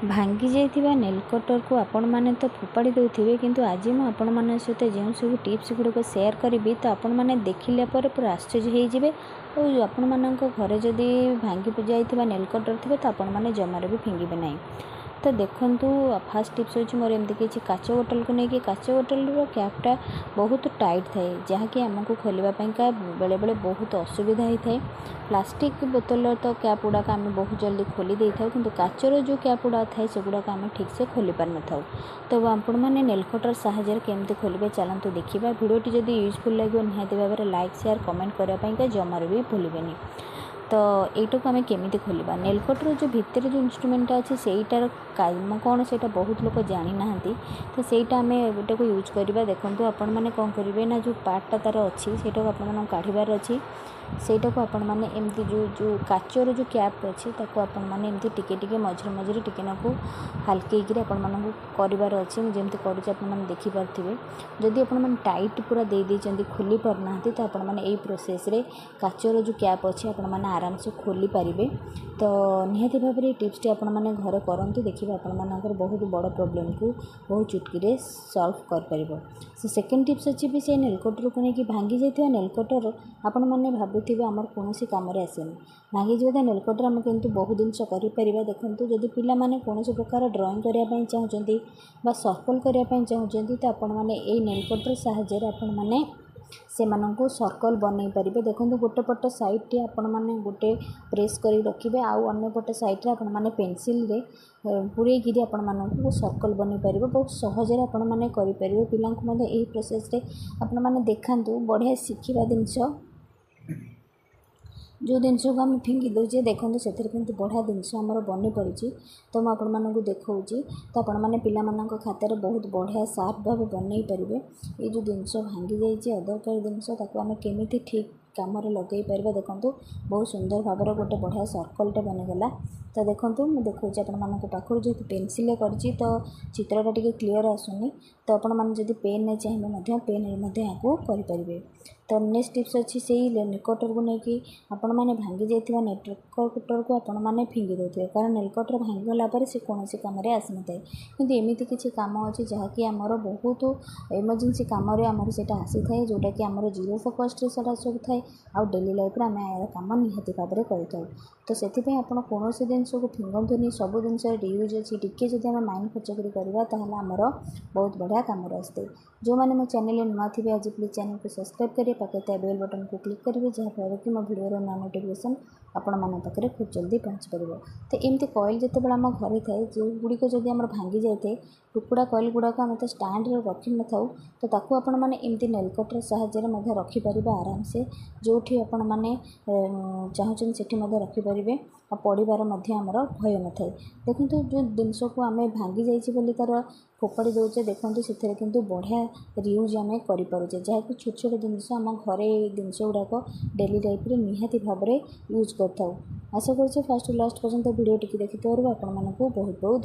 भांगी जाइथिबा nail cutter को आपण माने तो फोपाड़ी देउथिबे किंतु आज मु आपण माने सहित जो सब टिप्स गुड़िक शेयर करी तो आपण माने देखिला पर पूरा आश्चर्य हो जिवे और आपण मानक घरे जदि भांगी जाइथिबा नेल कटर थिबे तो आपण माने जमार भी फिंगिबे नहीं। तो देखंतु फास्ट टिप्स होची मोर एमती किछि काच बोतल को लेकिन काच बोतल रो कैपटा बहुत टाइट थाए जहाँकि आमको खोलिबा पइका बेले बेले बहुत असुविधा होता है। प्लास्टिक बोतल तो कैप गुड़ाक आम बहुत जल्दी खोली दे था कि काचर जो कैप गुड़ा थाए से गुड़ाक आम ठीक से खोली पार न था। तो आपण मैंने नेल कटर साहाय्य केमती खोलिबे चलतु देखा। वीडियोटी जदि यूजफुल लगे निहाती भाव में लाइक शेयर कमेंट करने जमार भी भूलें। तो यू को आम केमी खोलिबा नेल कटर जो भितर जो इन्स्ट्रुमेंट अच्छे सेटार काम कौन से बहुत लोग जानी ना। तो सहीटा आम गोटे को यूज करवा। देखो आपण मैंने कौन करेंगे ना जो पार्टा तार अच्छी से आप काढ़ार अच्छी सेटा को आपण मैंने एमती जो जो काचर जो कैप अच्छी आपण मैंने एमती टिके टिके मझे मझे टिके नाकू हल्कई आपण मानू करार अच्छे जमी कर देखिपे। जदि आपण मैंने टाइट पूरा दे देते खोली पारना तो आपण मैंने यही प्रोसेस रे काचर जो कैप अच्छी आपण मैंने आराम से खोली पारे। तो निहाती भाव में टिप्स आपण मैंने घरे करंतु देखिए आपण मानकर बहुत बड़ प्रॉब्लम को बहुत चुटकी सॉल्व कर पारिबो। से सेकंड टिप्स अच्छी भी से नेल कटर को लेकिन भांगी जाइथिबा नेल कटर आपण माने भाबुथिबे आमर कोनोसी काम रे आसेनी भांगी जाइथिबा नेल कटर हम किंतु बहुत दिन करि परिबा। देखंतु जदि पिला माने कोनोसी प्रकार ड्राइंग करिया पई चाहउचंती बा सर्कल करिया पई चाहउचंती तो आपण माने एई नेल कटर सहाय्य रे आपण माने से मानक सर्कल बनई पारे। देखो गोटे पट साइड टे आपण माने गोटे प्रेस करी रखिबे आउ अन्य पट साइड रे आपण माने पेंसिल रे पूरे गिरी आपण मानक सर्कल बनी पारिबो। बहुत सहज रे आपण माने करि परिबो। पिलांक मध्ये एही प्रोसेस रे आपण माने देखंतु बढ़िया शिखिबा जिंस जो जिनस को आम फिंगी दौचे देखो से बढ़िया जिनस आमर बनी पड़ी। तो मुझे आपण मानक देखा तो आपण मैंने पिला खातार बहुत बढ़िया सार्प भाव बनई पारे। ये जो जिनस भांगी जाइए अदरकारी जिनस आम केमी ठीक कम लगे पार। देखो बहुत सुंदर भाव में गोटे बढ़िया सर्कलटे बनीगला। तो देखो मुझे देखा आपण पाखर जेहतु पेनसिल कर तो चित्रटा टी क्लीयर आसुनी। तो आपण मैंने जब पेन चाहिए पेन को करें। तो नेक्स्ट टिप्स अच्छी से नेल कटर को लेकिन आपण मैंने भांगी जाइथिबा नेल कटर को आपण मैंने फिंगी देते कारण नेल कटर भांगी गला से कौन सी कम आसी न था। कि एमती किसी कम अच्छी जहाँकि आमर बहुत इमरजेंसी कम आमर से आसी थाए जोटा कि आमर जीरो फोकस से सब थाए आउ डेली लाइफ आम यार कम निहाती भाव में करें। तो से कौन से जिनस को फिंगतुनि सब जिन यूज अच्छी टी जब आम माइंड खर्च करवा आमर बहुत बढ़िया कम आसते। जो मैंने मो चैनल नुआ थे आज प्लीज चैनल को सब्सक्राइब करेंगे पाखे बेल बटन को क्लिक करेंगे जहाँफल कि मो भिडियो ना नोटिफिकेशन आपण मान पाखे खूब जल्दी पहुँच पार। तो एमती कॉइल जिते आम घर थाए जो गुड़िक जब आम भांगी जाए टुकड़ा कॉइल गुड़ाक आम तो स्टैंड रखी न था तो ताकू आपण मैंने एमती नेल कटर साहाय्य रखिपर आराम से जो आपण मैंने चाहूँ से रखिपारे आ पड़ार आमर भय न था। देखो जो जिनस को आम भांगी जाइए तार फोपाड़ी दौचे देखो से किंतु बढ़िया रियूज आम करें जहाँकि छोट छोट जिनस आम घरे जिनस गुड़ाक डेली लाइफ में निहाती भाव में यूज कर। आशा कर फास्ट लास्ट पर्यंत वीडियो टी देखी बहुत बहुत